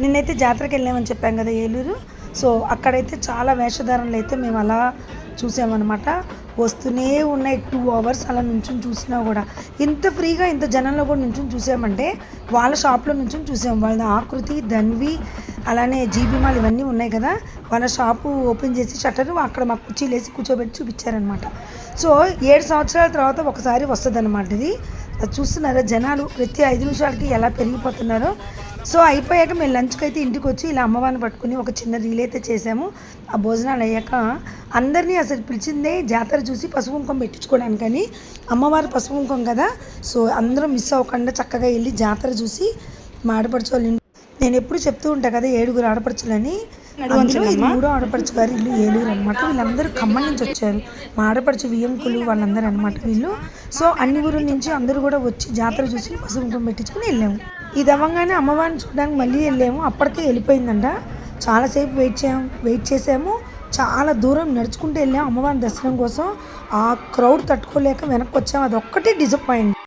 నిన్నైతే జాతరకి వెళ్ళామని చెప్పాం కదా ఏలూరు. సో అక్కడైతే చాలా వేషధారణలు అయితే మేము అలా చూసామన్నమాట. వస్తూనే ఉన్నాయి 2 అవర్స్ అలా నుంచుని చూసినా కూడా. ఇంత ఫ్రీగా ఇంత జనంలో కూడా నుంచుని చూసామంటే వాళ్ళ షాప్లో నుంచుని చూసాం. వాళ్ళ ఆకృతి, ధన్వి, అలానే జీబీ మాల్ ఇవన్నీ ఉన్నాయి కదా, వాళ్ళ షాపు ఓపెన్ చేసి షట్టరు అక్కడ మాకు కుర్చీలు వేసి కూర్చోబెట్టి చూపించారనమాట. సో 7 సంవత్సరాల తర్వాత ఒకసారి వస్తుంది అనమాట ఇది. అది చూస్తున్నారా జనాలు ప్రతి 5 నిమిషాలకి ఎలా పెరిగిపోతున్నారో. సో అయిపోయాక మేము లంచ్కి అయితే ఇంటికి వచ్చి ఇలా అమ్మవారిని పట్టుకుని ఒక చిన్న రీల్ అయితే చేసాము. ఆ భోజనాలు అయ్యాక అందరినీ అసలు పిలిచిందే జాతర చూసి పసుపు కుంకుమ పెట్టించుకోవడానికని. అమ్మవారి పసుపు కుంకుమ కదా, సో అందరూ మిస్ అవ్వకుండా చక్కగా వెళ్ళి జాతర చూసి మా ఆడపడుచు వాళ్ళు. నేను ఎప్పుడు చెప్తూ ఉంటాను కదా 7 ఆడపడుచులని. అందులో ఇది 3వ ఆడపడుచు గారు ఇల్లు ఏలూరు అనమాట. వీళ్ళందరూ ఖమ్మం నుంచి వచ్చారు. మా ఆడపడుచు వియ్యంకులు వాళ్ళందరూ అనమాట వీళ్ళు. సో అన్ని ఊరుల నుంచి అందరూ కూడా వచ్చి జాతర చూసి పసుపు కుంకుమ పెట్టించుకుని వెళ్ళాము. ఇది అవ్వగానే అమ్మవారిని చూడడానికి మళ్ళీ వెళ్ళాము. అప్పటికే వెళ్ళిపోయిందంట. చాలాసేపు వెయిట్ చేసాము. చాలా దూరం నడుచుకుంటూ వెళ్ళాము అమ్మవారిని దర్శనం కోసం. ఆ క్రౌడ్ తట్టుకోలేక వెనక్కి వచ్చాము. అది ఒక్కటే డిసప్పాయింట్.